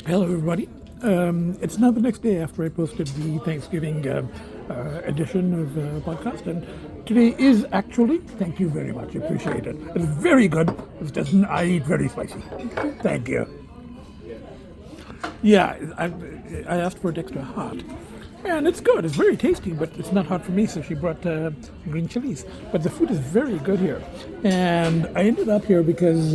Hello, everybody. It's now the next day after I posted the Thanksgiving edition of the podcast, and today is actually, thank you very much, appreciate it. It's very good. It doesn't, I eat very spicy. Thank you. Yeah, I asked for it extra hot, and it's good. It's very tasty, but it's not hot for me, so she brought green chilies. But the food is very good here, and I ended up here because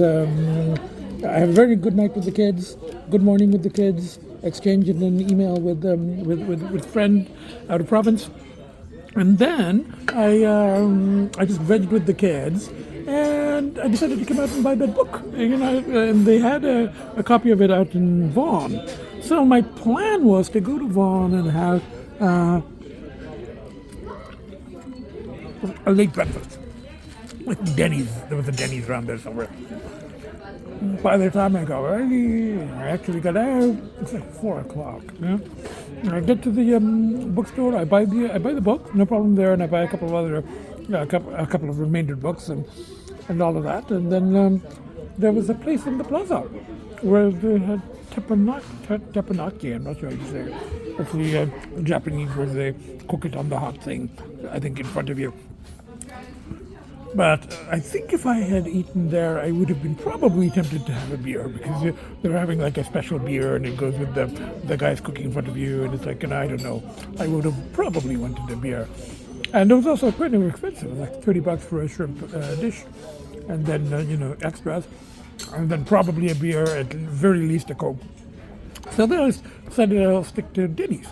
I have a very good night with the kids, good morning with the kids, exchanging an email with friend out of province, and then I just vegged with the kids, and I decided to come out and buy that book. And they had a copy of it out in Vaughan. So my plan was to go to Vaughan and have a late breakfast. Like Denny's, there was a Denny's around there somewhere. By the time I go, I actually got out. It's like 4 o'clock. Yeah? I get to the bookstore. I buy the book, no problem there, and I buy a couple of other, a couple of remainder books and all of that. And then there was a place in the plaza where they had teppanyaki. I'm not sure how you say it. It's the Japanese where they cook it on the hot thing, I think, in front of you. But I think if I had eaten there, I would have been probably tempted to have a beer, because they're having like a special beer and it goes with the guys cooking in front of you, and it's like, I don't know, I would have probably wanted a beer. And it was also quite expensive. It was like $30 for a shrimp dish, and then, extras, and then probably a beer, at very least a Coke. So then I decided I'll stick to Denny's.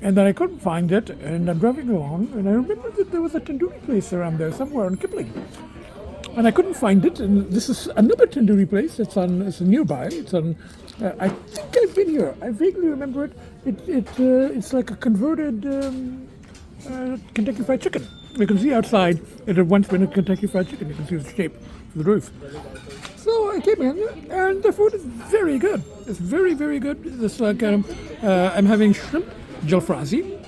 And then I couldn't find it, and I'm driving along, and I remembered that there was a tandoori place around there somewhere on Kipling. And I couldn't find it, and this is another tandoori place. It's nearby. It's on. I think I've been here. I vaguely remember it. It's like a converted Kentucky Fried Chicken. You can see outside it had once been a Kentucky Fried Chicken. You can see the shape of the roof. So I came in, and the food is very good. It's very, very good. It's like I'm having shrimp jalfrezi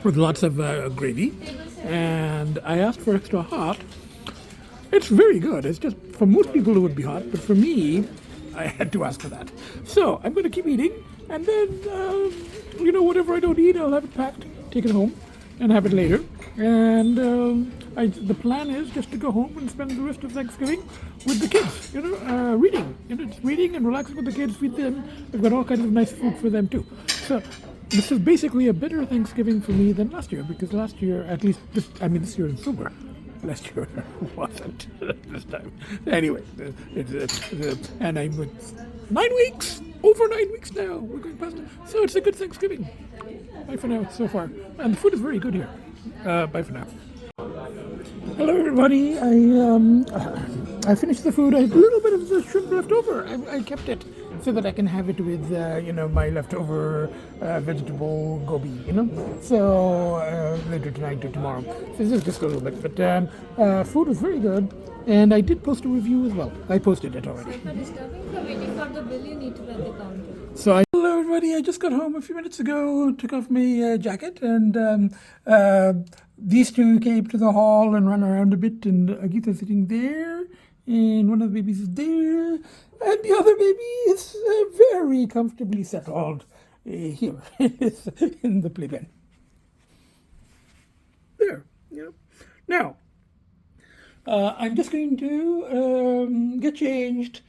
with lots of gravy, and I asked for extra hot. It's very good. It's just, for most people it would be hot, but for me, I had to ask for that. So I'm going to keep eating, and then whatever I don't eat, I'll have it packed, take it home, and have it later. And the plan is just to go home and spend the rest of Thanksgiving with the kids, reading. Just reading and relaxing with the kids, feed them. I've got all kinds of nice food for them too. So this is basically a better Thanksgiving for me than last year, because last year, at least this year in Sumer, last year wasn't this time. Anyway, and I'm with 9 weeks, over 9 weeks now. We're going past it. So it's a good Thanksgiving. Bye for now, so far. And the food is very good here. Bye for now. Hello, everybody. I finished the food. I had a little bit of the shrimp left over. I kept it so that I can have it with, my leftover vegetable gobi, So later tonight or tomorrow. So this is just a little bit. But food was very good. And I did post a review as well. I posted it already. For disturbing for waiting for the bill, you need to at the counter. So hello, everybody. I just got home a few minutes ago, took off my jacket, and these two came to the hall and ran around a bit, and Agita's sitting there, and one of the babies is there, and the other baby is very comfortably settled here in the playpen. There, Now, I'm just going to get changed,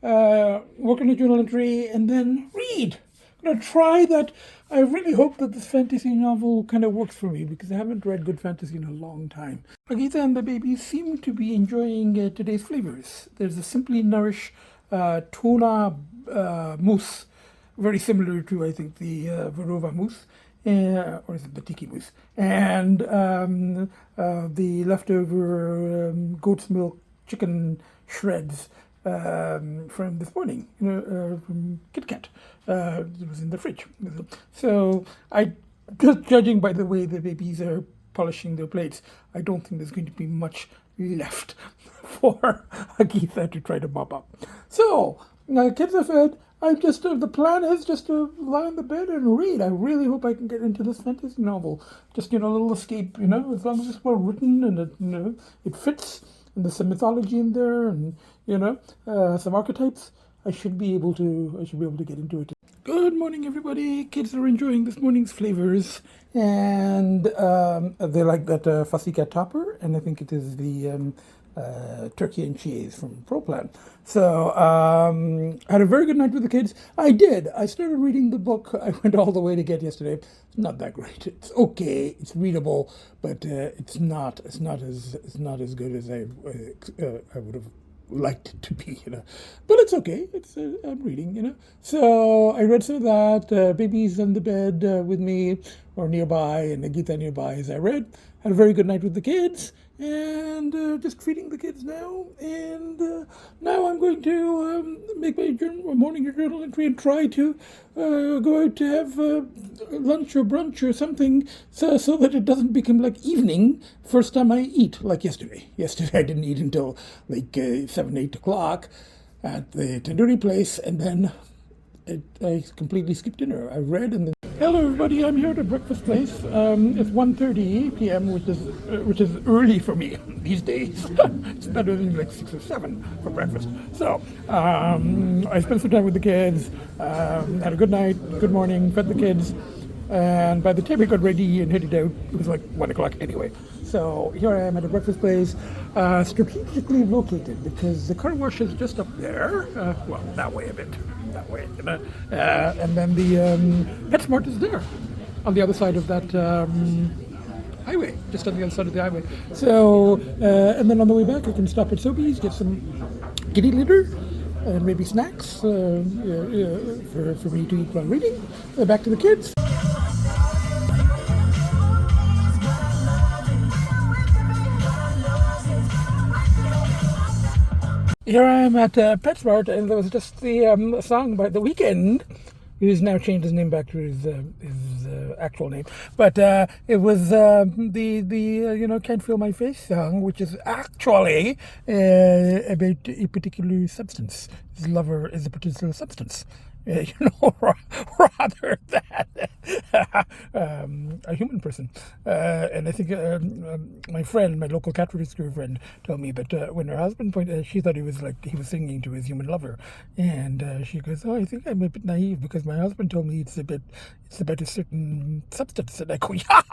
work on a journal entry, and then read. I'm going to try that. I really hope that this fantasy novel kind of works for me, because I haven't read good fantasy in a long time. Agita and the Babies seem to be enjoying today's flavors. There's a Simply Nourish tuna mousse, very similar to, I think, the Varova mousse, or is it the tiki mousse? And the leftover goat's milk chicken shreds from this morning, from Kit Kat. It was in the fridge. So just judging by the way the babies are polishing their plates, I don't think there's going to be much left for Agita to try to mop up. So, kids are fed. The plan is just to lie on the bed and read. I really hope I can get into this fantasy novel. Just, a little escape, as long as it's well written and it fits, and there's some mythology in there, and, some archetypes. I should be able to get into it. Good morning, everybody. Kids are enjoying this morning's flavors, and they like that fussy cat topper, and I think it is the turkey and cheese from ProPlan. So I had a very good night with the kids. I did. I started reading the book. I went all the way to get yesterday. It's not that great. It's okay. It's readable, but it's not. It's not as good as I would have liked it to be, but it's okay. It's I'm reading. So I read some of that. Babies on the bed with me or nearby, and Agita nearby as I read. Had a very good night with the kids, and just feeding the kids now. And now I'm going to make my morning journal entry and try to go out to have lunch or brunch or something, so that it doesn't become like evening first time I eat, like yesterday. Yesterday I didn't eat until like 7, 8 o'clock at the tandoori place, and then I completely skipped dinner. I read and then. Hello, everybody. I'm here at a breakfast place. It's 1:30 p.m., which is early for me these days. It's better than like 6 or 7 for breakfast. So I spent some time with the kids. Had a good night, good morning, fed the kids, and by the time I got ready and headed out, it was like 1 o'clock anyway. So here I am at a breakfast place, strategically located because the car wash is just up there. Well, that way a bit. That way, and then the PetSmart is there on the other side of that highway, just on the other side of the highway. So, and then on the way back, I can stop at Sobeys, get some kitty litter, and maybe snacks for me to eat while reading. Back to the kids. Here I am at PetSmart, and there was just the song by The Weeknd, who's now changed his name back to his actual name. But it was the Can't Feel My Face song, which is actually about a particular substance. His lover is a particular substance. Rather than a human person. And I think my friend, my local cat rescue friend, told me that when her husband pointed, she thought he was singing to his human lover, and she goes, "Oh, I think I'm a bit naive because my husband told me it's about a certain substance." And I go, "Yeah,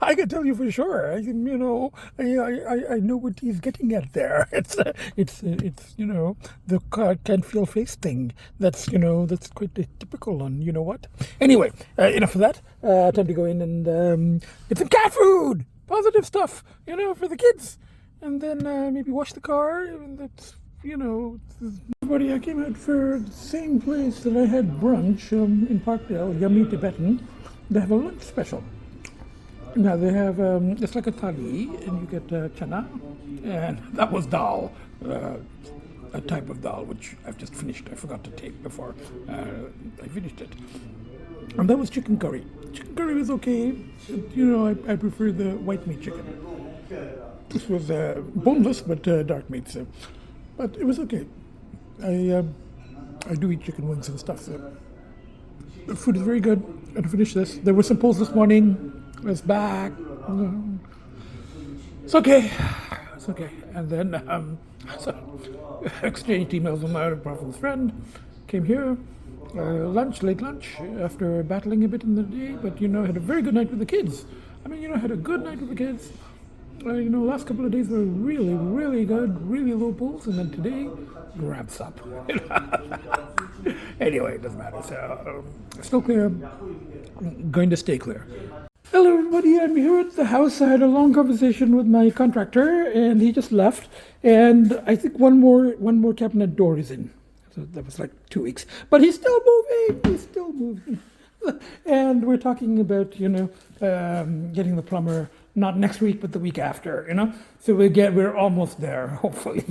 I can tell you for sure. I know what he's getting at there. It's the can't feel face thing. That's quite typical on what. Anyway, enough of that. Time to go in and get some cat food, positive stuff, for the kids, and then maybe wash the car. And that's Everybody, I came out for the same place that I had brunch in Parkdale, Yummy Tibetan. They have a lunch special. Now they have it's like a thali, and you get chana, and that was dal. A type of dal which I've just finished. I forgot to take before I finished it. And that was chicken curry. Chicken curry was okay. I prefer the white meat chicken. This was boneless but dark meat, but it was okay. I do eat chicken wings and stuff. So the food is very good. I finished this. There were some polls this morning. It's back. It's okay. It's okay. And then so exchanged emails with my NUTTY Prof's friend. Came here, late lunch, after battling a bit in the day. But had a very good night with the kids. Had a good night with the kids. Last couple of days were really, really good, really low pulse, and then today ramps up. Anyway, it doesn't matter. So still clear. I'm going to stay clear. Hello, everybody. I'm here at the house. I had a long conversation with my contractor, and he just left. And I think one more cabinet door is in. So that was like 2 weeks, but he's still moving. He's still moving. And we're talking about getting the plumber not next week but the week after. So we're almost there, hopefully.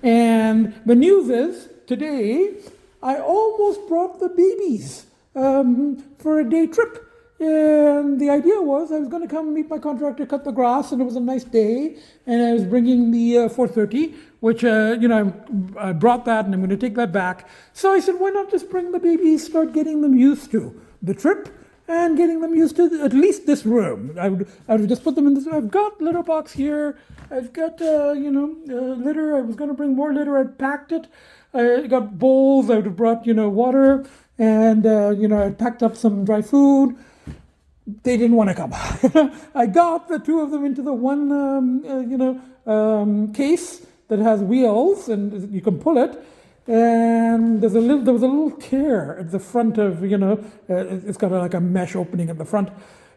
And the news is today I almost brought the babies for a day trip. And the idea was I was going to come meet my contractor, cut the grass, and it was a nice day. And I was bringing the 430, which, I brought that, and I'm going to take that back. So I said, why not just bring the babies, start getting them used to the trip and getting them used to at least this room. I would just put them in this. I've got litter box here. I've got, litter. I was going to bring more litter. I packed it. I got bowls. I would have brought, water, and I packed up some dry food. They didn't want to come. I got the two of them into the one, case that has wheels, and you can pull it. And there was a little tear at the front of, it's got like a mesh opening at the front.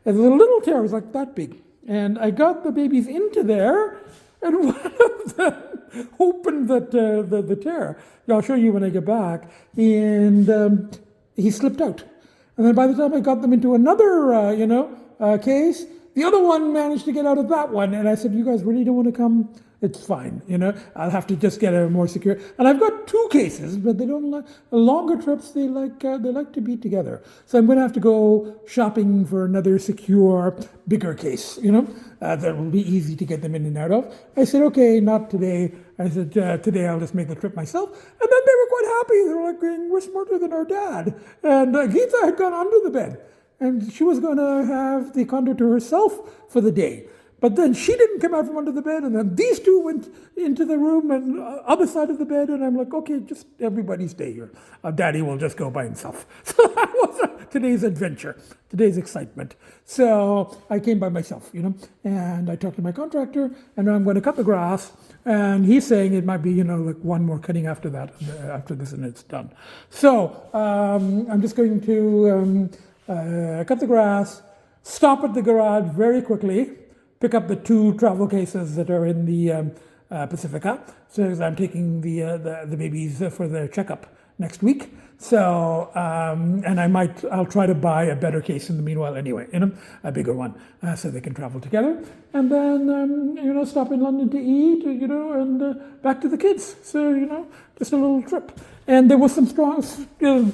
And there's a little tear, it was like that big. And I got the babies into there, and one of them opened the tear. I'll show you when I get back. And he slipped out. And then by the time I got them into another, case, the other one managed to get out of that one. And I said, you guys really don't want to come? It's fine, I'll have to just get a more secure. And I've got two cases, but they don't like longer trips. They like to be together. So I'm going to have to go shopping for another secure, bigger case. That will be easy to get them in and out of. I said, okay, not today. I said, today I'll just make the trip myself. And then they were quite happy. They were like, we're smarter than our dad. And Gita had gone under the bed, and she was going to have the condo to herself for the day. But then she didn't come out from under the bed, and then these two went into the room and other side of the bed, and I'm like, okay, just everybody stay here. Daddy will just go by himself. So that was today's adventure, today's excitement. So I came by myself, and I talked to my contractor, and I'm going to cut the grass, and he's saying it might be, like one more cutting after that, after this, and it's done. So I'm just going to cut the grass, stop at the garage very quickly, pick up the two travel cases that are in the Pacifica. So I'm taking the babies for their checkup next week. So, and I'll try to buy a better case in the meanwhile anyway, a bigger one, so they can travel together. And then, stop in London to eat, and back to the kids. So, just a little trip. And there was some strong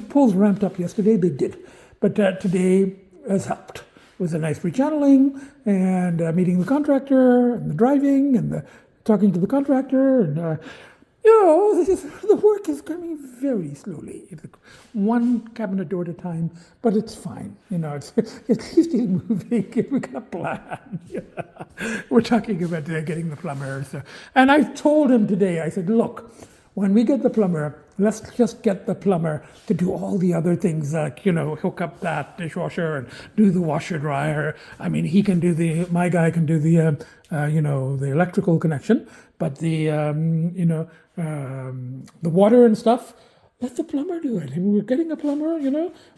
pulls ramped up yesterday. They did. But today has helped. It was a nice rechanneling, and meeting the contractor, and the driving, and the talking to the contractor, and the work is coming very slowly. It's one cabinet door at a time, but it's fine. It's still moving. We got a plan. We're talking about getting the plumber. And I told him today, I said, look, when we get the plumber, let's just get the plumber to do all the other things, like, hook up that dishwasher and do the washer dryer. I mean, my guy can do the electrical connection, but the water and stuff, let the plumber do it. And we're getting a plumber,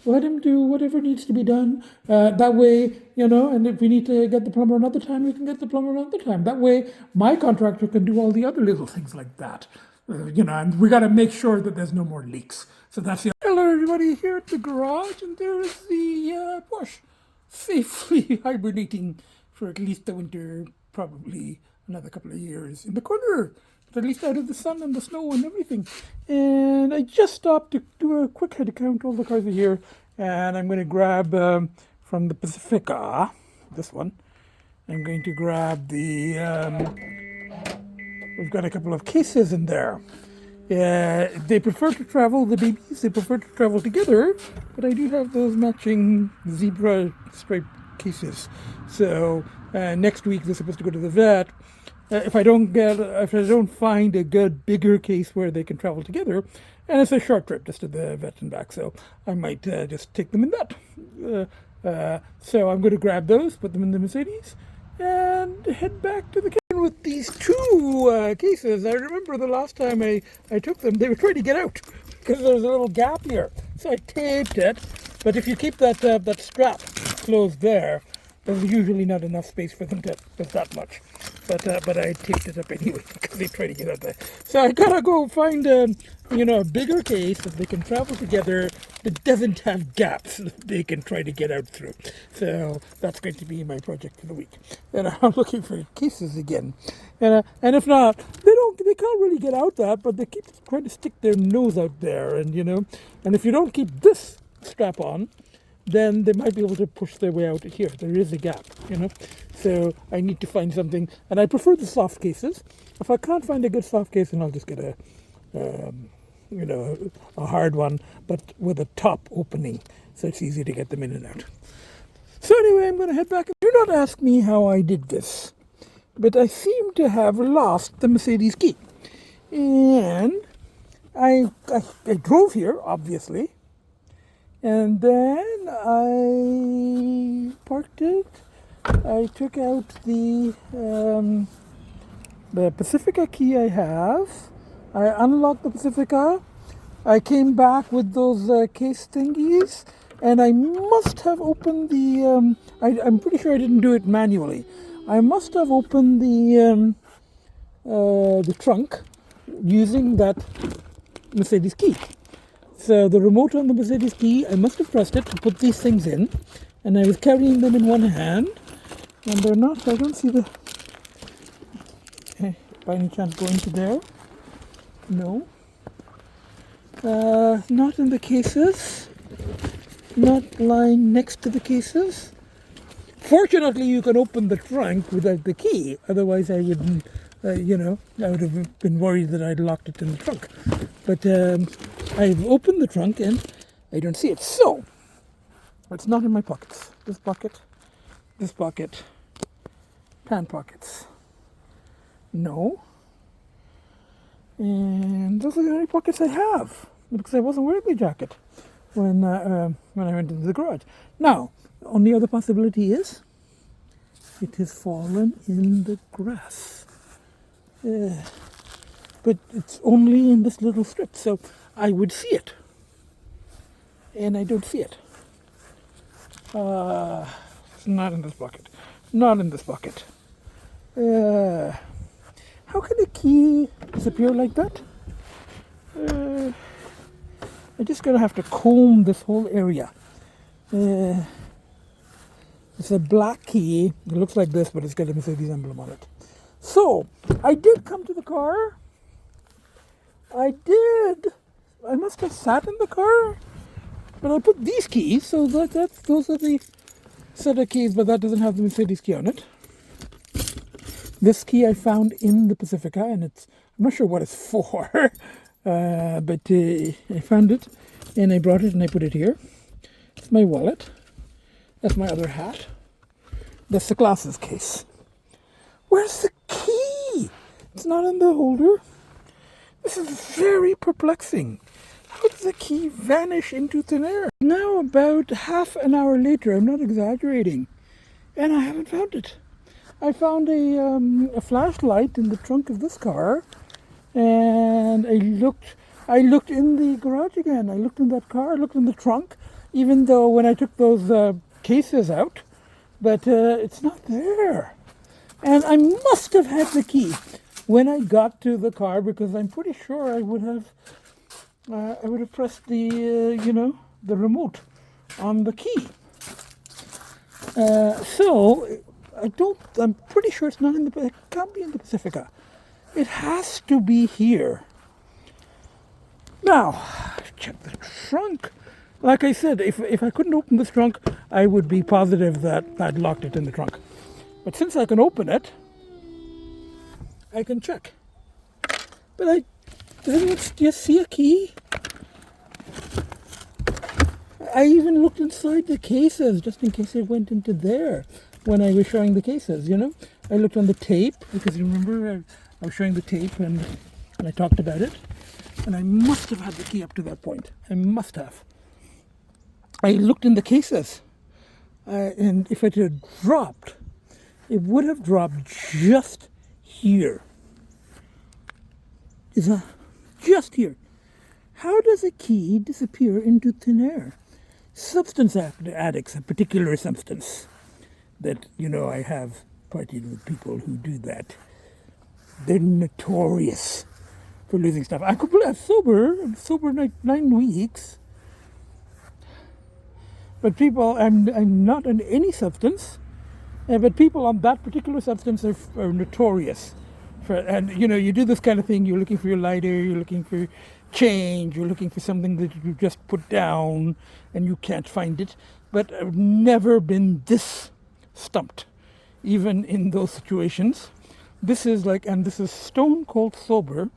let him do whatever needs to be done. That way, and if we need to get the plumber another time, we can get the plumber another time. That way, my contractor can do all the other little things like that. And we got to make sure that there's no more leaks. So that's the. Hello, everybody, here at the garage, and there's the Porsche, safely hibernating for at least the winter, probably another couple of years in the corner, but at least out of the sun and the snow and everything. And I just stopped to do a quick head count. All the cars are here, and I'm going to grab from the Pacifica, this one. I'm going to grab the. We've got a couple of cases in there. They prefer to travel, the babies, they prefer to travel together, but I do have those matching zebra stripe cases. So next week they're supposed to go to the vet. If I don't find a good bigger case where they can travel together, and it's a short trip just to the vet and back, so I might just take them in that. So I'm going to grab those, put them in the Mercedes, and head back to the kitchen with these two cases. I remember the last time I took them, they were trying to get out because there was a little gap here. So I taped it, but if you keep that strap closed there, there's usually not enough space for them to that much. But I taped it up anyway because they try to get out there. So I gotta go find a bigger case that they can travel together that doesn't have gaps that they can try to get out through. So that's going to be my project for the week. And I'm looking for cases again. And if not, they can't really get out that, but they keep trying to stick their nose out there, and if you don't keep this strap on, then they might be able to push their way out here. There is a gap, So I need to find something, and I prefer the soft cases. If I can't find a good soft case, then I'll just get a hard one, but with a top opening, so it's easy to get them in and out. So anyway, I'm going to head back. Do not ask me how I did this, but I seem to have lost the Mercedes key, and I drove here, obviously, and then I parked it. I took out the Pacifica key I have. I unlocked the Pacifica. I came back with those case thingies, and I must have opened the. I'm pretty sure I didn't do it manually. I must have opened the trunk using that Mercedes key. So the remote on the Mercedes key, I must have pressed it to put these things in, and I was carrying them in one hand, and they're not. I don't see the. By any chance go into there? No. Not in the cases. Not lying next to the cases. Fortunately, you can open the trunk without the key. Otherwise, I wouldn't, I would have been worried that I'd locked it in the trunk. But I've opened the trunk and I don't see it. So, it's not in my pockets. This pocket, pant pockets. No. And those are the only pockets I have because I wasn't wearing the jacket when I went into the garage. Now, only other possibility is it has fallen in the grass. But it's only in this little strip, so I would see it. And I don't see it. It's not in this bucket. Not in this bucket. How can a key disappear like that? I'm just going to have to comb this whole area. It's a black key. It looks like this, but it's got a Mercedes emblem on it. So, I did come to the car. I must have sat in the car. But I put these keys, so those are the set of keys, but that doesn't have the Mercedes key on it. This key I found in the Pacifica, and I'm not sure what it's for, but I found it, and I brought it, and I put it here. It's my wallet. That's my other hat. That's the glasses case. Where's the key? It's not in the holder. This is very perplexing. How did the key vanish into thin air? Now about half an hour later, I'm not exaggerating, and I haven't found it. I found a flashlight in the trunk of this car, and I looked in the garage again. I looked in that car, I looked in the trunk, even though when I took those cases out, but it's not there. And I must have had the key when I got to the car, because I'm pretty sure I would have pressed the the remote on the key. So I'm pretty sure it's not in it can't be in the Pacifica. It has to be here. Now, check the trunk. Like I said, if I couldn't open this trunk, I would be positive that I'd locked it in the trunk. But since I can open it, I can check. But I didn't just see a key. I even looked inside the cases just in case it went into there when I was showing the cases, I looked on the tape because you remember I was showing the tape and I talked about it. And I must have had the key up to that point. I must have. I looked in the cases. And if it had dropped, it would have dropped just here. Just here. How does a key disappear into thin air? Substance addicts, a particular substance that, I have partied with people who do that. They're notorious for losing stuff. I'm sober 9 weeks. But people, I'm not on any substance, but people on that particular substance are notorious. And you do this kind of thing, you're looking for your lighter, you're looking for change, you're looking for something that you just put down and you can't find it. But I've never been this stumped, even in those situations. This is stone cold sober,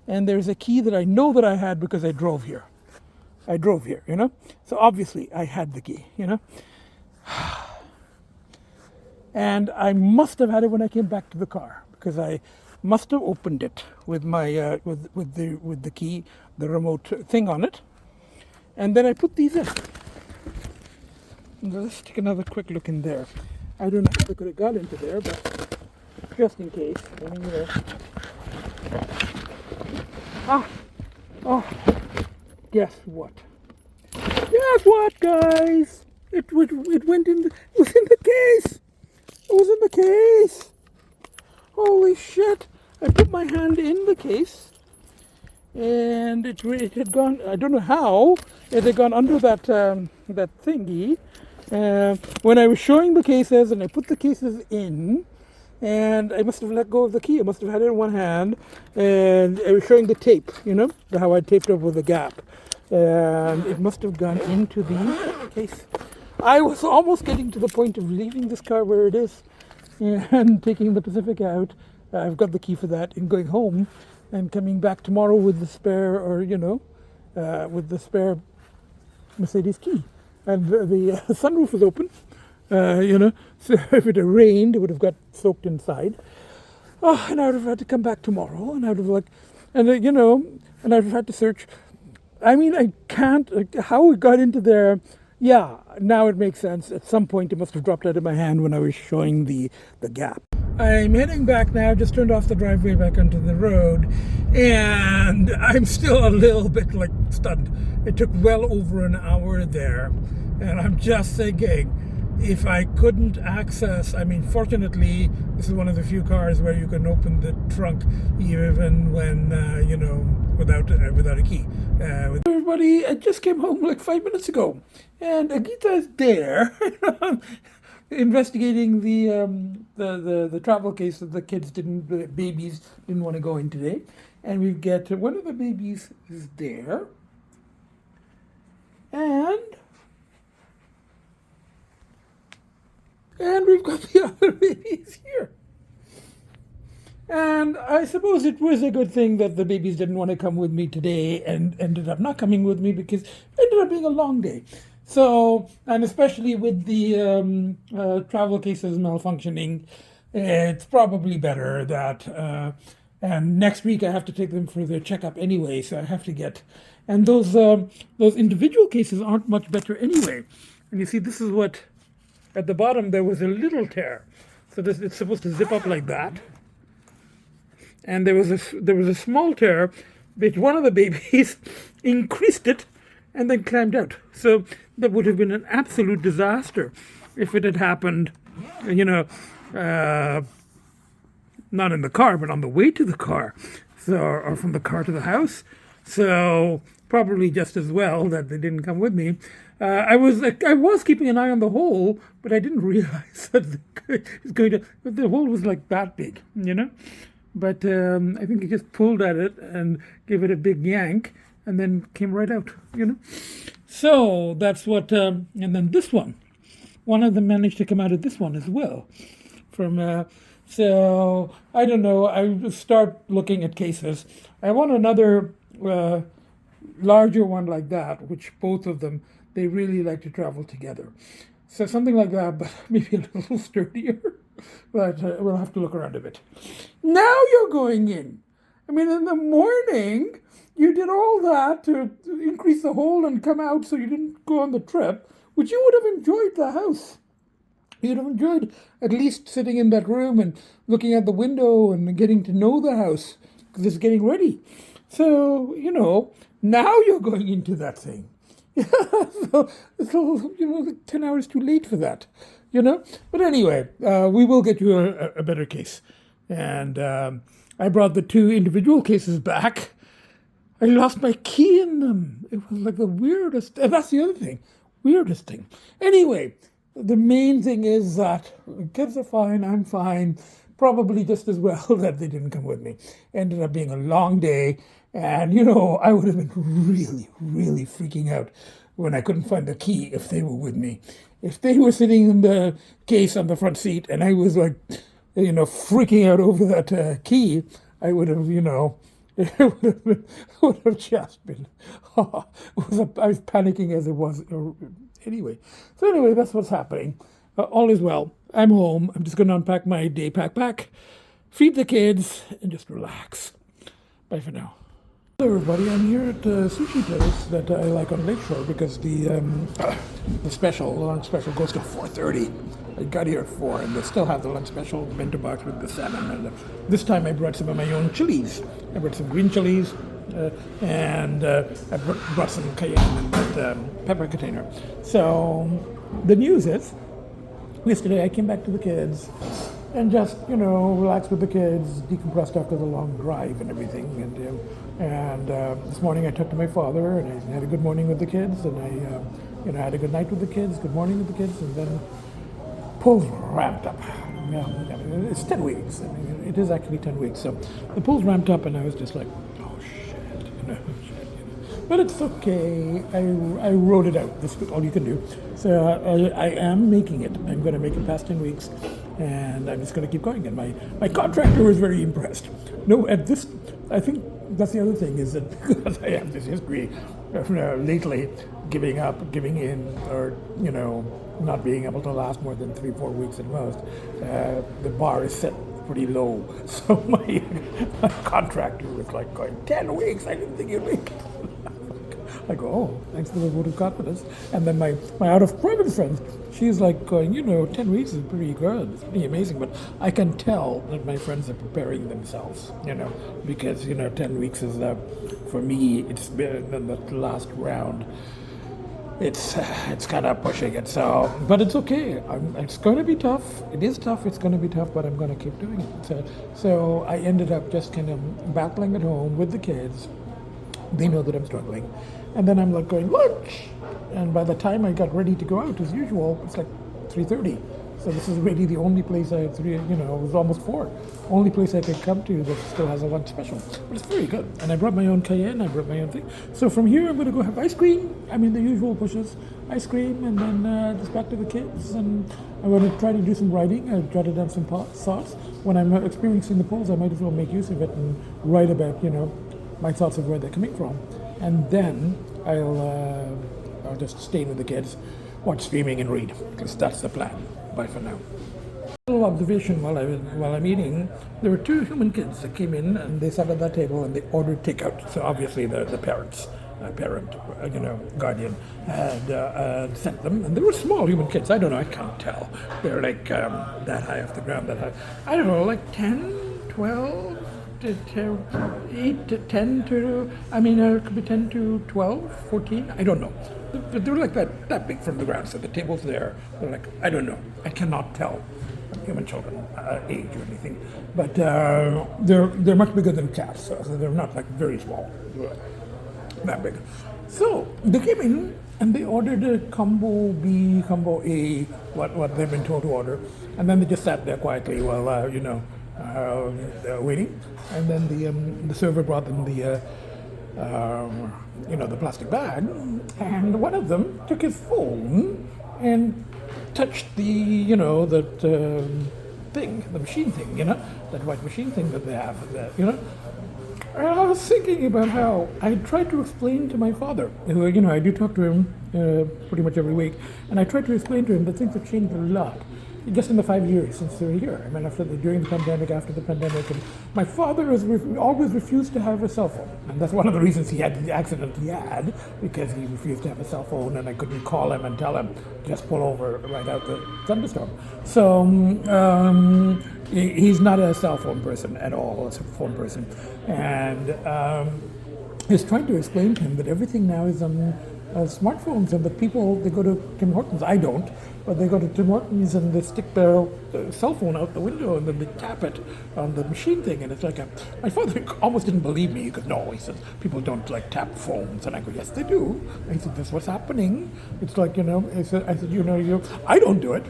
and there's a key that I know that I had because I drove here. So obviously I had the key, And I must have had it when I came back to the car, because I must have opened it with my with the key, the remote thing on it, and then I put these in. Let's take another quick look in there. I don't know how they could have got into there, but just in case. I mean, oh, guess what? Guess what, guys? It went in. It was in the case. It was in the case. Holy shit! I put my hand in the case, and it had gone. I don't know how it had gone under that that thingy. When I was showing the cases, and I put the cases in, and I must have let go of the key. I must have had it in one hand, and I was showing the tape. You know how I taped over the gap, and it must have gone into the case. I was almost getting to the point of leaving this car where it is and taking the Pacific out. I've got the key for that, and going home and coming back tomorrow with the spare, or with the spare Mercedes key. And the sunroof was open, so if it had rained, it would have got soaked inside. Oh, and I would have had to come back tomorrow, and I would have and I would have had to search. I mean, I can't, how it got into there. Yeah, now it makes sense. At some point, it must have dropped out of my hand when I was showing the gap. I'm heading back now, just turned off the driveway back onto the road, and I'm still a little bit stunned. It took well over an hour there, and I'm just thinking, if I couldn't access, I mean, fortunately, this is one of the few cars where you can open the trunk even when, without a key. Everybody, I just came home like 5 minutes ago, and Agita is there, investigating the travel case that the babies didn't want to go in today. And we get one of the babies is there, and we've got the other babies here. And I suppose it was a good thing that the babies didn't want to come with me today and ended up not coming with me, because it ended up being a long day. So, and especially with the travel cases malfunctioning, it's probably better that, and next week I have to take them for their checkup anyway, so I have to get, and those individual cases aren't much better anyway. And you see, this is what, at the bottom there was a little tear. So it's supposed to zip up like that. And there was a small tear, which one of the babies increased it and then climbed out. So that would have been an absolute disaster if it had happened, not in the car, but on the way to the car, so, or from the car to the house. So probably just as well that they didn't come with me. I was keeping an eye on the hole, but I didn't realize that the hole was like that big, But I think he just pulled at it and gave it a big yank, and then came right out, So that's what, and then this one of them managed to come out of this one as well. So I don't know, I start looking at cases. I want another larger one like that, which both of them, they really like to travel together. So something like that, but maybe a little sturdier. But we'll have to look around a bit. Now you're going in. I mean, in the morning, you did all that to increase the hole and come out so you didn't go on the trip, which you would have enjoyed the house. You'd have enjoyed at least sitting in that room and looking at the window and getting to know the house, because it's getting ready. So, now you're going into that thing. So 10 hours too late for that. But anyway, we will get you a better case. And I brought the 2 individual cases back. I lost my key in them. It was like the weirdest, and that's the other thing, weirdest thing. Anyway, the main thing is that the kids are fine, I'm fine, probably just as well that they didn't come with me. Ended up being a long day, and I would have been really, really freaking out when I couldn't find the key if they were with me. If they were sitting in the case on the front seat and I was freaking out over that key, I would have, it would have just been, I was panicking as it was. Anyway, that's what's happening. All is well. I'm home. I'm just going to unpack my day pack, feed the kids, and just relax. Bye for now. Hello everybody, I'm here at the sushi place that I like on Lakeshore because the lunch special goes to 4:30. I got here at 4 and they still have the lunch special bento box with the salmon. And this time I brought some of my own chilies. I brought some green chilies and I brought some cayenne in that pepper container. So the news is, yesterday I came back to the kids and just, relaxed with the kids, decompressed after the long drive and everything. And this morning I talked to my father and I had a good morning with the kids, and I had a good night with the kids, good morning with the kids, and then pulls ramped up. It's 10 weeks. It is actually 10 weeks. So the pulls ramped up and I was just like, oh shit, But it's okay. I wrote it out. That's all you can do. So I am making it. I'm going to make it past 10 weeks. And I'm just going to keep going. And my contractor was very impressed. No, I think that's the other thing, is that because I have this history of lately giving up, giving in, or, not being able to last more than 3-4 weeks at most, the bar is set pretty low. So my contractor was like going, 10 weeks, I didn't think you'd make it. I go, oh, thanks for the vote of confidence. And then my out-of-province friend, she's like going, 10 weeks is pretty good. It's pretty amazing. But I can tell that my friends are preparing themselves, because, 10 weeks is, for me, it's been in the last round. It's kind of pushing it. So, but it's okay. It's going to be tough. It is tough. It's going to be tough, but I'm going to keep doing it. So I ended up just kind of battling at home with the kids. They know that I'm struggling. And then I'm like going, lunch! And by the time I got ready to go out, as usual, it's like 3:30. So this is really the only place I had it was almost 4. Only place I could come to that still has a lunch special. But it's very good. And I brought my own cayenne, I brought my own thing. So from here, I'm going to go have ice cream. The usual pushes. Ice cream, and then just back to the kids. And I'm going to try to do some writing. I jotted down some thoughts. When I'm experiencing the polls, I might as well make use of it and write about, my thoughts of where they're coming from. And then I'll just stay with the kids, watch streaming and read, because that's the plan. Bye for now. A little observation while I'm eating. There were 2 human kids that came in and they sat at that table and they ordered takeout. So obviously the parents, guardian had sent them, and they were small human kids. I don't know, I can't tell. They're like that high off the ground, that high. I don't know, like 10, 12. 8 to 10 to, it could be 10 to 12, 14, I don't know. But they're like that big from the ground, so the table's there. They're like, I don't know. I cannot tell human children age or anything. But they're much bigger than cats, so they're not like very small. They're that big. So they came in and they ordered a combo B, combo A, what they've been told to order. And then they just sat there quietly while, waiting, and then the server brought them the plastic bag, and one of them took his phone and touched the machine thing, that white machine thing that they have, And I was thinking about how I tried to explain to my father, who, I do talk to him pretty much every week, and I tried to explain to him that things have changed a lot. Just in the 5 years since they were here. During the pandemic, after the pandemic, and my father has always refused to have a cell phone, and that's one of the reasons he had the accident he had, because he refused to have a cell phone, and I couldn't call him and tell him just pull over right out the thunderstorm. So he's not a cell phone person at all, a phone person, and he's trying to explain to him that everything now is on smartphones, and that people, they go to Tim Hortons. I don't, but they go to Tim Hortons and they stick their cell phone out the window and then they tap it on the machine thing, and it's like my father almost didn't believe me. He goes, no, he says, people don't like tap phones, and I go, yes they do. I said, that's what's happening. It's like, I said, I don't do it.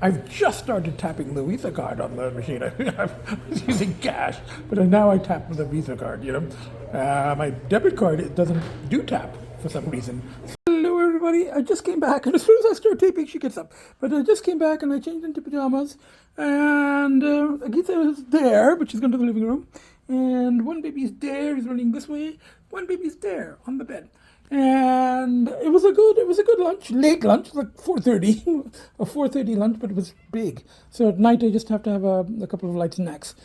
I've just started tapping the Visa card on the machine. I was using cash, but now I tap the Visa card, My debit card, it doesn't do tap for some reason. Hello everybody, I just came back, and as soon as I start taping, she gets up. But I just came back and I changed into pajamas, and Agita is there, but she's gone to the living room. And one baby's there, he's running this way. One baby's there on the bed. And it was a good lunch, late lunch, like 4:30, a 4:30 lunch, but it was big. So at night I just have to have a couple of light snacks.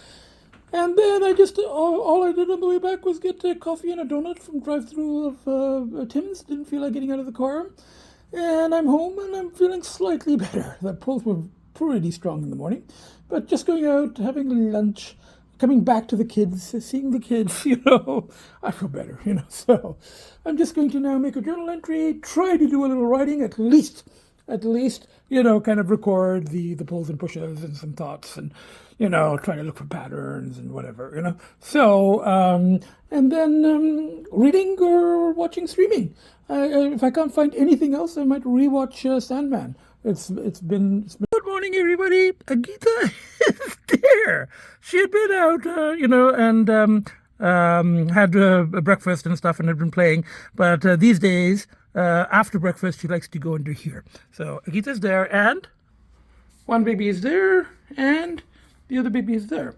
And then I just, all I did on the way back was get coffee and a donut from drive-through of Tim's. Didn't feel like getting out of the car. And I'm home and I'm feeling slightly better. The pulls were pretty strong in the morning. But just going out, having lunch, coming back to the kids, seeing the kids, I feel better, So I'm just going to now make a journal entry, try to do a little writing, at least, kind of record the pulls and pushes and some thoughts and, try to look for patterns and whatever, So, and then reading or watching streaming. If I can't find anything else, I might rewatch Sandman. It's been. Good morning, everybody. Agita is there. She had been out, and had breakfast and stuff, and had been playing. But these days, after breakfast, she likes to go into here. So Agita's there, and one baby is there, and the other baby is there.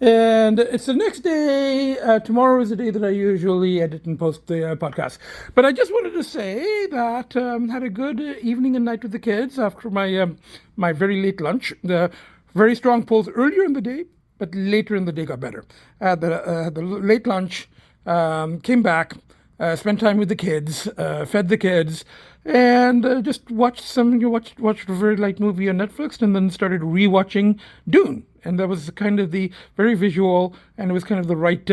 And it's the next day. Tomorrow is the day that I usually edit and post the podcast. But I just wanted to say that had a good evening and night with the kids after my very late lunch. The very strong pulls earlier in the day, but later in the day got better. The late lunch, came back, spent time with the kids, fed the kids, and just watched watched a very light movie on Netflix, and then started rewatching Dune. And that was kind of the very visual, and it was kind of the right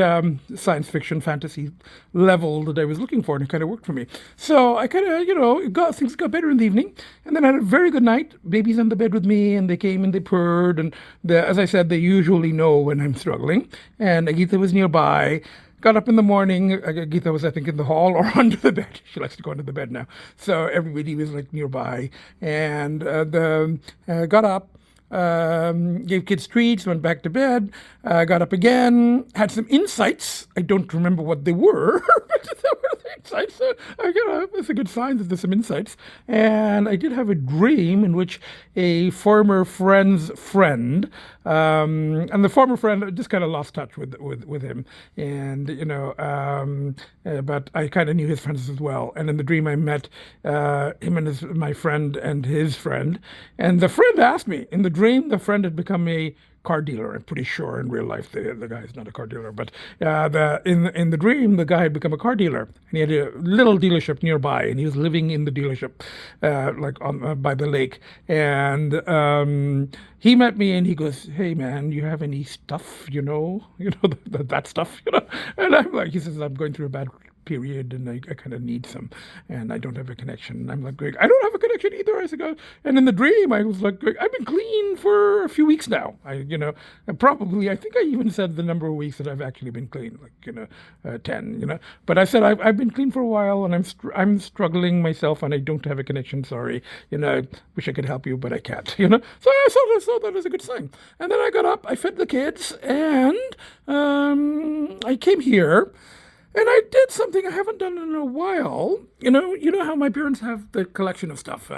science fiction fantasy level that I was looking for, and it kind of worked for me. So I kind of, things got better in the evening, and then I had a very good night. Babies on the bed with me, and they came and they purred, and as I said, they usually know when I'm struggling. And Agita was nearby. Got up in the morning. Agita was, I think, in the hall or under the bed. She likes to go under the bed now. So everybody was like nearby, and got up. Gave kids treats, went back to bed, got up again, had some insights. I don't remember what they were, but there were the insights. So, it's a good sign that there's some insights. And I did have a dream in which a former friend's friend, and the former friend just kind of lost touch with him. And, but I kind of knew his friends as well. And in the dream, I met him and my friend and his friend. And the friend asked me, in the dream, the friend had become a car dealer. I'm pretty sure in real life the guy is not a car dealer, but in the dream, the guy had become a car dealer, and he had a little dealership nearby, and he was living in the dealership, like on by the lake. And he met me, and he goes, "Hey man, you have any stuff? That stuff, And I'm like, he says, I'm going through a bad period, and I kind of need some, and I don't have a connection." And I'm like, I don't have a connection either. I said, and in the dream, I was like, I've been clean for a few weeks now. And I think I even said the number of weeks that I've actually been clean, 10. But I said I've been clean for a while, and I'm struggling myself, and I don't have a connection. Sorry, I wish I could help you, but I can't. So I saw that as a good sign. And then I got up, I fed the kids, and I came here. And I did something I haven't done in a while. You know how my parents have the collection of stuff,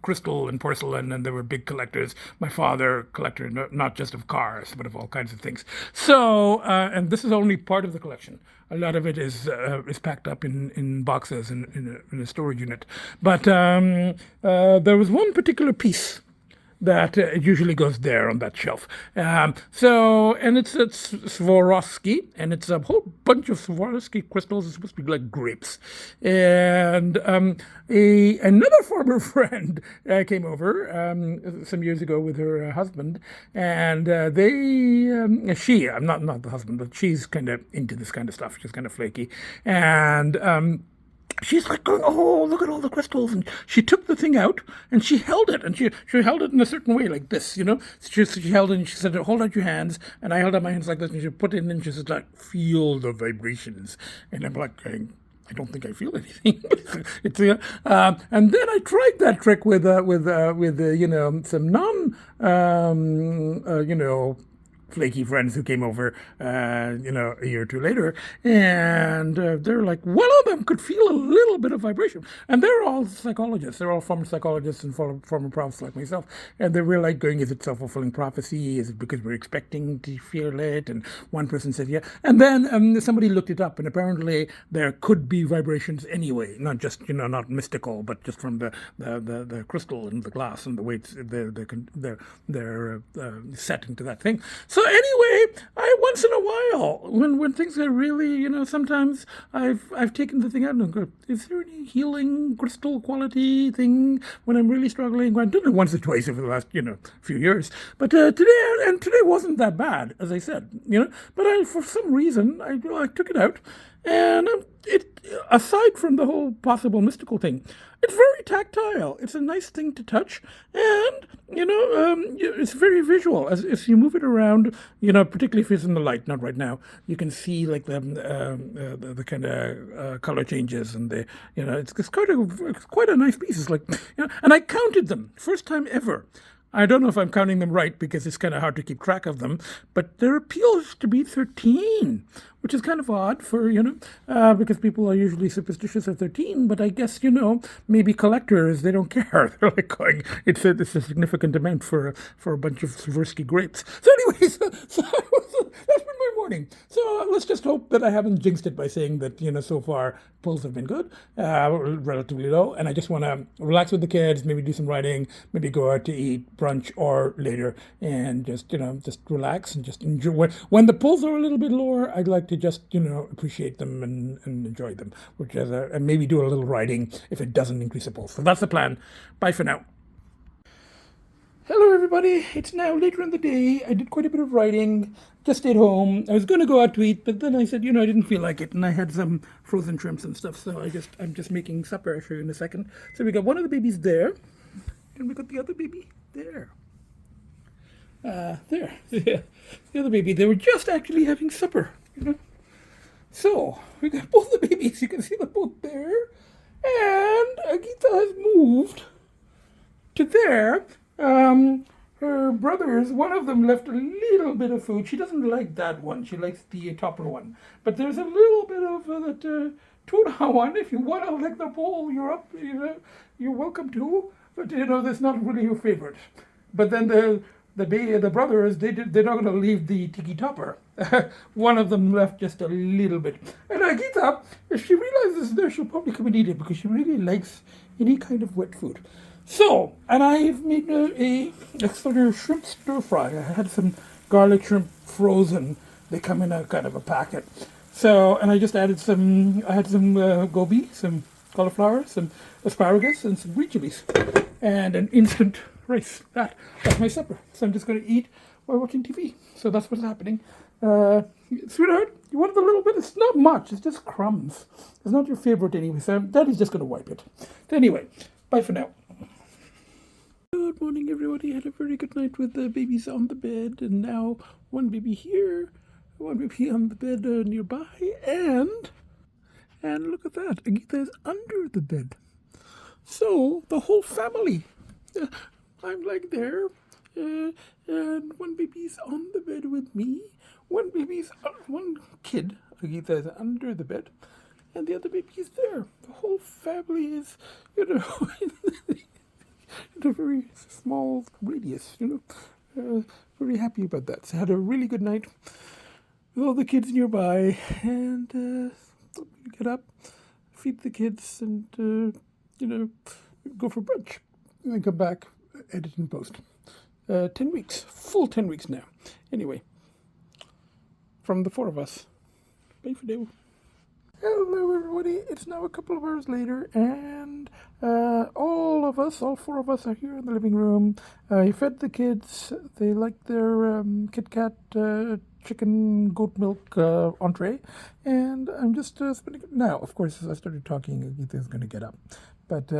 crystal and porcelain, and they were big collectors. My father collected not just of cars, but of all kinds of things. So, and this is only part of the collection. A lot of it is packed up in boxes in a storage unit. But there was one particular piece that it usually goes there on that shelf. And it's Swarovski, and it's a whole bunch of Swarovski crystals. It's supposed to be like grapes. And another former friend came over some years ago with her husband, and I'm not the husband, but she's kind of into this kind of stuff. She's kind of flaky, and she's like going, "Oh, look at all the crystals." And she took the thing out and she held it, and she held it in a certain way, like this, She held it and she said, "Hold out your hands." And I held out my hands like this, and she put it in, and she said, like, "Feel the vibrations." And I'm like, I don't think I feel anything. And then I tried that trick with some flaky friends who came over, a year or two later, and they're like, one of them could feel a little bit of vibration, and they're all psychologists. They're all former psychologists and former profs like myself, and they were like going, "Is it self-fulfilling prophecy? Is it because we're expecting to feel it?" And one person said, "Yeah." And then somebody looked it up, and apparently there could be vibrations anyway, not just not mystical, but just from the crystal and the glass and the way they're set into that thing. So anyway, once in a while, when things are really, sometimes I've taken the thing out and go, is there any healing crystal quality thing when I'm really struggling? I've done it once or twice over the last, few years. But today wasn't that bad, as I said, But for some reason, I took it out, and aside from the whole possible mystical thing, it's very tactile. It's a nice thing to touch, and it's very visual. As you move it around, particularly if it's in the light, not right now, you can see like the kind of color changes, and it's quite a nice piece. It's like, and I counted them first time ever. I don't know if I'm counting them right because it's kind of hard to keep track of them, but there appears to be 13, which is kind of odd for, because people are usually superstitious at 13, but I guess, maybe collectors, they don't care. They're like going, it's a significant amount for a bunch of Swarovski grapes. So anyways, that's been my morning. So let's just hope that I haven't jinxed it by saying that, so far pulls have been good, relatively low, and I just want to relax with the kids, maybe do some writing, maybe go out to eat brunch or later, and just relax and just enjoy. When the pulls are a little bit lower, I'd like to just appreciate them and enjoy them, and maybe do a little writing if it doesn't increase the pulse. So that's the plan. Bye for now. Hello everybody, it's now later in the day. I did quite a bit of writing, just stayed home. I was going to go out to eat, but then I said, I didn't feel like it, and I had some frozen shrimps and stuff, so I'm just making supper. I'll show you in a second. So we got one of the babies there, and we got the other baby there. There, yeah, the other baby. They were just actually having supper, So we got both the babies. You can see them both there, and Agita has moved to there. Her brothers, one of them left a little bit of food. She doesn't like that one. She likes the topper one. But there's a little bit of that tuna one. If you want to lick the bowl, you're up. You're welcome to. But that's not really your favorite. But then the brothers, they're not going to leave the tiki topper. One of them left just a little bit. And Agita, if she realizes this, she'll probably come and eat it because she really likes any kind of wet food. So, and I've made a sort of shrimp stir fry. I had some garlic shrimp frozen. They come in a kind of a packet. So, and I just added I had some gobi, some cauliflower, some asparagus, and some green chilies, and an instant rice. That's my supper. So I'm just going to eat while watching TV. So that's what's happening. Sweetheart, you want a little bit? It's not much. It's just crumbs. It's not your favorite anyway. So Daddy's just going to wipe it. So anyway, bye for now. Good morning, everybody. Had a very good night with the babies on the bed, and now one baby here, one baby on the bed nearby, and look at that, Agita is under the bed. So the whole family, I'm like there, and one baby's on the bed with me. One kid, Agita, is under the bed, and the other baby is there. The whole family is, in a very small radius, very happy about that. So I had a really good night with all the kids nearby, and get up, feed the kids, and go for brunch, and then come back, edit and post. 10 weeks, full 10 weeks now. Anyway, from the four of us, bye for now. Hello everybody, it's now a couple of hours later, and all four of us are here in the living room. I fed the kids. They like their Kit Kat chicken goat milk entree, and I'm just spending it now. Of course, as I started talking, Agita's going to get up. But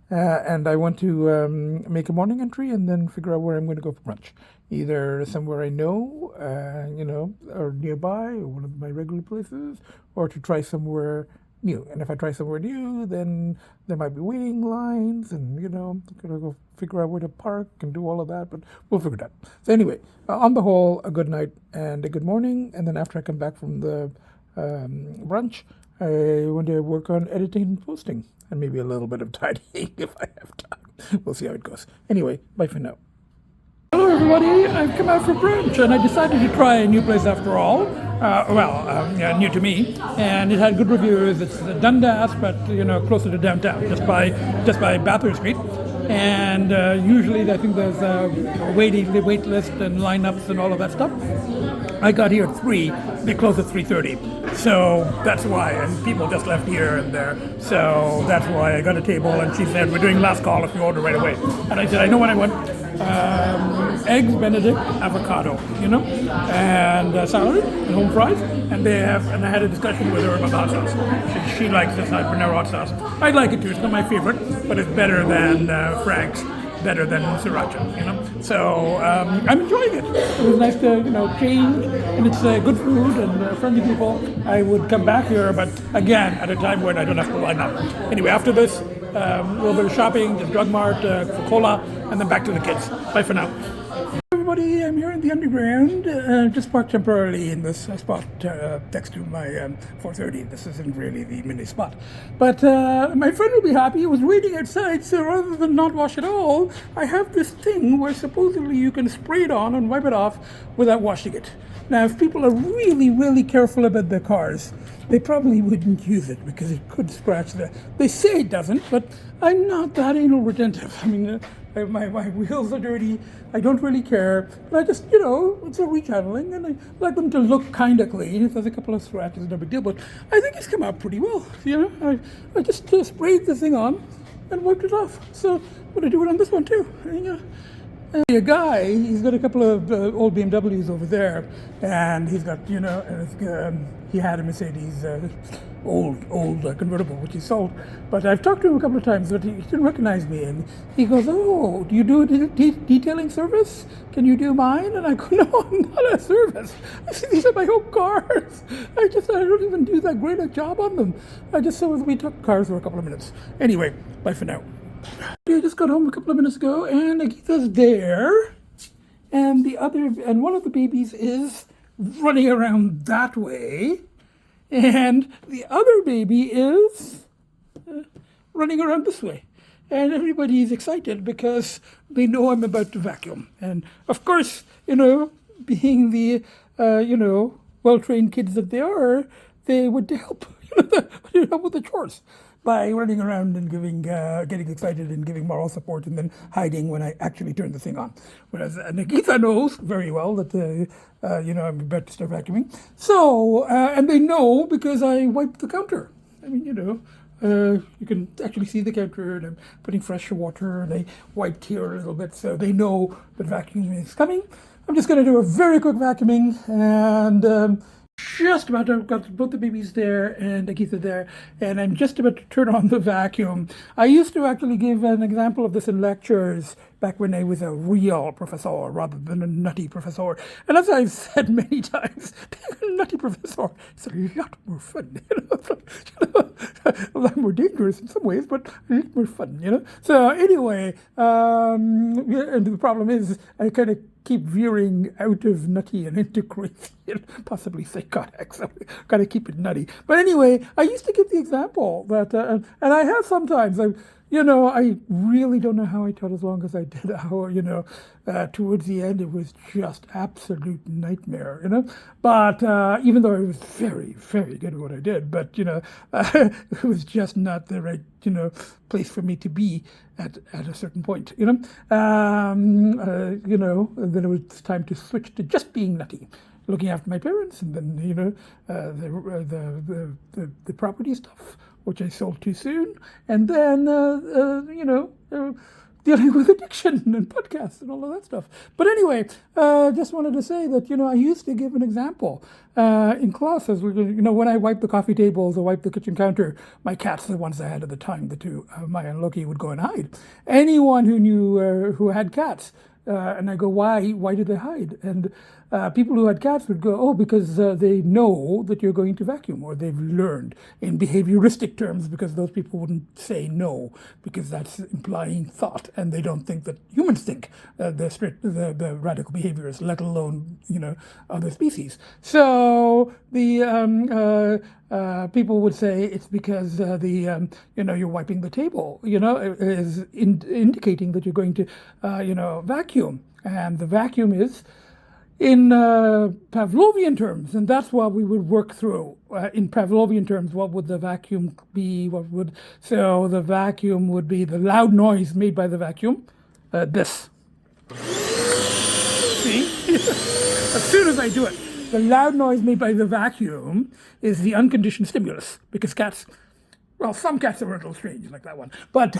and I want to make a morning entry and then figure out where I'm going to go for brunch. Either somewhere I know, or nearby, or one of my regular places, or to try somewhere new. And if I try somewhere new, then there might be waiting lines, and I'm gonna go figure out where to park and do all of that. But we'll figure it out. So anyway, on the whole, a good night and a good morning. And then after I come back from the brunch, I want to work on editing and posting, and maybe a little bit of tidying if I have time. We'll see how it goes. Anyway, bye for now. Hello everybody, I've come out for brunch, and I decided to try a new place after all. New to me, and it had good reviews. It's Dundas, but closer to downtown, just by Bathurst Street. and usually I think there's a wait list and lineups and all of that stuff. I got here at 3. They close at 3:30, so that's why. And people just left here and there, so that's why I got a table. And she said, "We're doing last call if you order right away." And I said, "I know what I want: eggs Benedict, avocado, and salad and home fries." And I had a discussion with her about the hot sauce. She likes this habanero hot sauce. I like it too. It's not my favorite, but it's better than Frank's. Better than sriracha, So I'm enjoying it. It was nice to, change, and it's good food and friendly people. I would come back here, but again, at a time when I don't have to line up. Anyway, after this, a little bit of shopping, the drug mart, for cola, and then back to the kids. Bye for now. Everybody, I'm here in the underground, just parked temporarily in this spot next to my 430. This isn't really the mini spot. But my friend will be happy. It was raining outside, so rather than not wash it all, I have this thing where supposedly you can spray it on and wipe it off without washing it. Now, if people are really, really careful about their cars, they probably wouldn't use it because it could scratch They say it doesn't, but I'm not that anal retentive. I mean, my wheels are dirty. I don't really care. But I just, it's a rechanneling, and I like them to look kind of clean. If there's a couple of scratches, no big deal. But I think it's come out pretty well. I just sprayed the thing on and wiped it off. So I'm going to do it on this one too. A guy, he's got a couple of old BMWs over there, and he's got, he had a Mercedes old convertible, which he sold. But I've talked to him a couple of times, but he didn't recognize me. And he goes, "Oh, do you do a detailing service? Can you do mine?" And I go, "No, I'm not a service. I said, these are my own cars. I don't even do that great a job on them. We took cars for a couple of minutes. Anyway, bye for now." I just got home a couple of minutes ago, and Agita's there, and one of the babies is running around that way, and the other baby is running around this way. And everybody's excited because they know I'm about to vacuum. And of course, being the well-trained kids that they are, they would help, help with the chores by running around and getting excited and giving moral support, and then hiding when I actually turn the thing on. Whereas Agita knows very well that I'm about to start vacuuming. So and they know because I wiped the counter. I mean, you can actually see the counter, and I'm putting fresh water, and I wiped here a little bit, so they know that vacuuming is coming. I'm just going to do a very quick vacuuming, and just about to, I've got both the babies there and Agita there, and I'm just about to turn on the vacuum. I used to actually give an example of this in lectures back when I was a real professor rather than a nutty professor. And as I've said many times, being a nutty professor is a lot more fun. A lot more dangerous in some ways, but a lot more fun, So anyway, and the problem is I kind of keep veering out of nutty and into crazy and possibly psychotic, so I've got to keep it nutty. But anyway, I used to give the example that, and I have sometimes, I really don't know how I taught as long as I did. Towards the end, it was just absolute nightmare, But even though I was very, very good at what I did, but, it was just not the right, place for me to be at a certain point, and then it was time to switch to just being nutty, looking after my parents, and then, the property stuff, which I sold too soon, and then, dealing with addiction and podcasts and all of that stuff. But anyway, just wanted to say that, I used to give an example in classes. When I wiped the coffee tables or wiped the kitchen counter, my cats, the ones I had at the time, the two, Maya and Loki, would go and hide. Anyone who knew, who had cats, and I go, why did they hide? And people who had cats would go, oh, because they know that you're going to vacuum, or they've learned in behavioristic terms, because those people wouldn't say no, because that's implying thought, and they don't think that humans think, the radical behaviors, let alone, other species. So the people would say it's because you're wiping the table, is indicating that you're going to, vacuum. And the vacuum is, in Pavlovian terms, and that's what we would work through. In Pavlovian terms, what would the vacuum be? So the vacuum would be the loud noise made by the vacuum. This. See? As soon as I do it, the loud noise made by the vacuum is the unconditioned stimulus, because cats, well, some cats are a little strange, like that one, but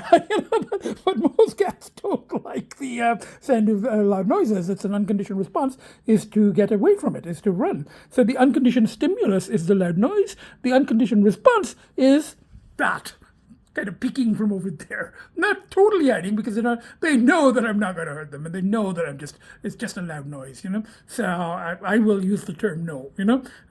but most cats don't like the sound of loud noises. It's an unconditioned response is to get away from it, is to run. So the unconditioned stimulus is the loud noise. The unconditioned response is kind of peeking from over there, not totally hiding, because they know that I'm not going to hurt them, and they know that it's just a loud noise, So I will use the term no,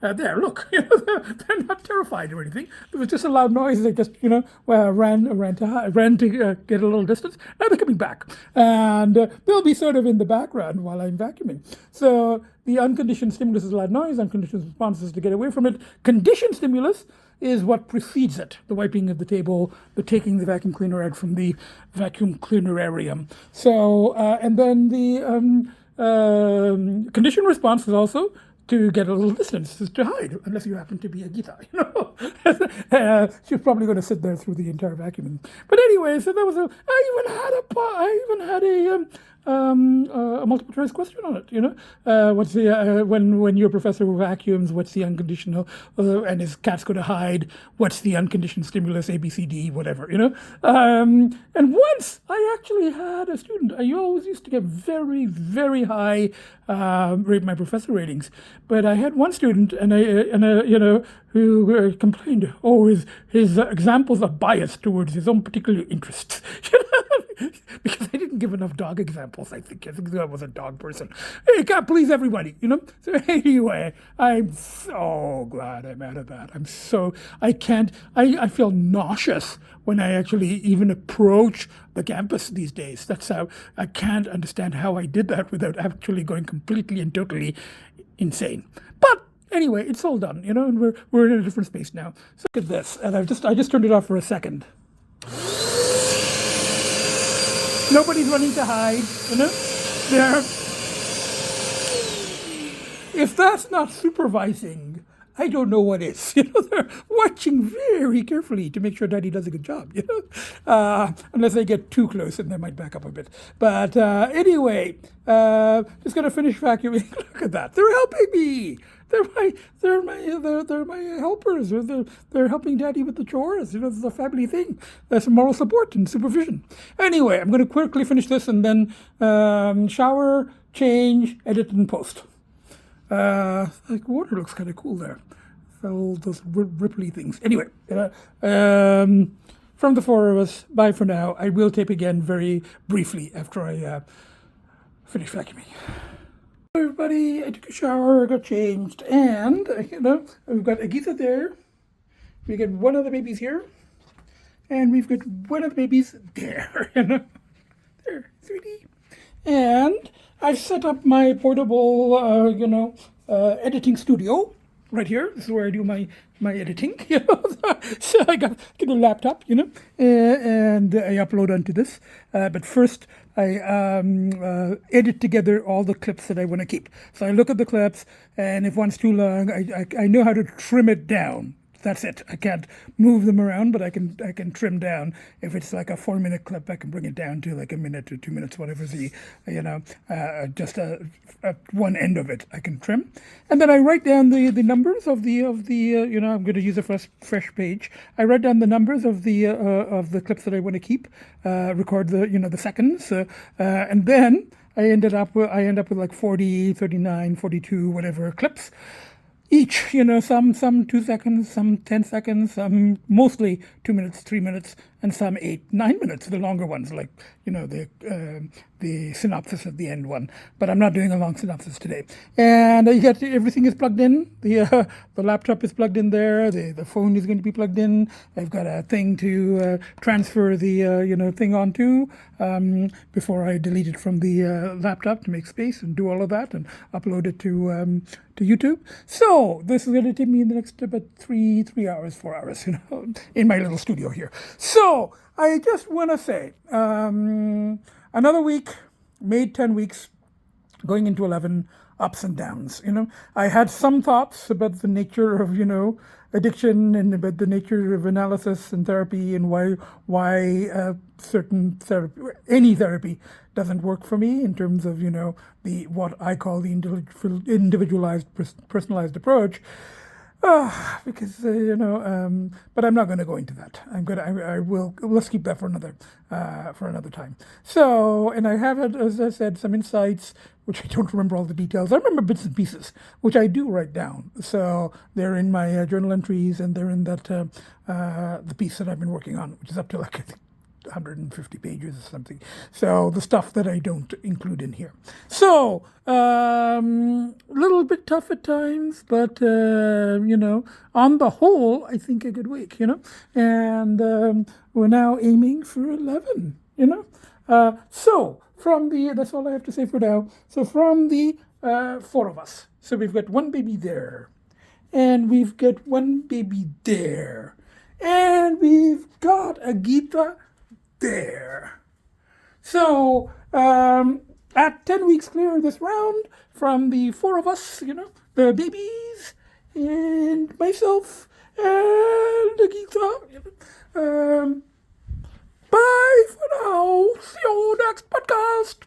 there, look, they're not terrified or anything. It was just a loud noise. They just, ran to get a little distance. Now they're coming back, and they'll be sort of in the background while I'm vacuuming. So the unconditioned stimulus is loud noise. Unconditioned response is to get away from it. Conditioned stimulus is what precedes it, the wiping of the table, the taking the vacuum cleaner out from the vacuum cleanerarium. So, and then the conditioned response is also to get a little distance, is to hide, unless you happen to be Agita, she's probably going to sit there through the entire vacuuming. But anyway, so that was I even had a multiple choice question on it. What's the when your professor vacuums, what's the unconditional, and his cat's going to hide? What's the unconditioned stimulus? A, B, C, D, whatever. And once I actually had a student. I always used to get very, very high my professor ratings, but I had one student, who complained, his examples are biased towards his own particular interests. Because I didn't give enough dog examples, I think. I think I was a dog person. Hey, you can't please everybody, So anyway, I'm so glad I'm out of that. I feel nauseous when I actually even approach the campus these days. That's how I can't understand how I did that without actually going completely and totally insane. But anyway, it's all done, and we're in a different space now. So look at this, and I just turned it off for a second. Nobody's running to hide, If that's not supervising, I don't know what is. They're watching very carefully to make sure Daddy does a good job, unless they get too close and they might back up a bit. But anyway, just going to finish vacuuming. Look at that. They're helping me. They're my helpers. They're helping Daddy with the chores. It's a family thing. That's moral support and supervision. Anyway, I'm going to quickly finish this and then shower, change, edit, and post. Water looks kind of cool there. All those ripply things. Anyway, from the four of us, bye for now. I will tape again very briefly after I finish vacuuming. Everybody, I took a shower, I got changed, and we've got Agita there. We got one of the babies here, and we've got one of the babies there. There, sweetie. And I set up my portable, editing studio right here. This is where I do my editing. So I get a laptop, and I upload onto this. But first, I edit together all the clips that I want to keep. So I look at the clips, and if one's too long, I know how to trim it down. That's it. I can't move them around, but I can trim down. If it's like a 4-minute clip, I can bring it down to like a minute or 2 minutes, whatever just one end of it I can trim. And then I write down the numbers of the I'm going to use a fresh page. I write down the numbers of the clips that I want to keep, record the seconds, and then I end up with like 40, 39, 42, whatever clips. Each, some 2 seconds, some 10 seconds, some mostly 2 minutes, 3 minutes, and some 8, 9 minutes, the longer ones, like, the synopsis at the end one. But I'm not doing a long synopsis today. And everything is plugged in. The laptop is plugged in there. The phone is going to be plugged in. I've got a thing to transfer the thing onto before I delete it from the laptop to make space and do all of that and upload it to YouTube. So this is going to take me in the next about 3 hours, 4 hours, in my little studio here. So I just want to say, another week, made 10 weeks, going into 11. ups and downs. I had some thoughts about the nature of addiction and about the nature of analysis and therapy and why certain therapy, any therapy, doesn't work for me in terms of the what I call the individualized, personalized approach. Because but I'm not going to go into that. I will. Let's keep that for another time. So, and I have, as I said, some insights which I don't remember all the details. I remember bits and pieces, which I do write down. So they're in my journal entries, and they're in that the piece that I've been working on, which is up to like I think 150 pages or something. So the stuff that I don't include in here. So a little bit tough at times, but on the whole, I think a good week. And we're now aiming for 11. So from that's all I have to say for now. So from the 4 of us, so we've got one baby there, and we've got one baby there, and we've got Agita there. So at 10 weeks clear this round from the 4 of us, the babies and myself and Agita. Bye for now. See you next podcast.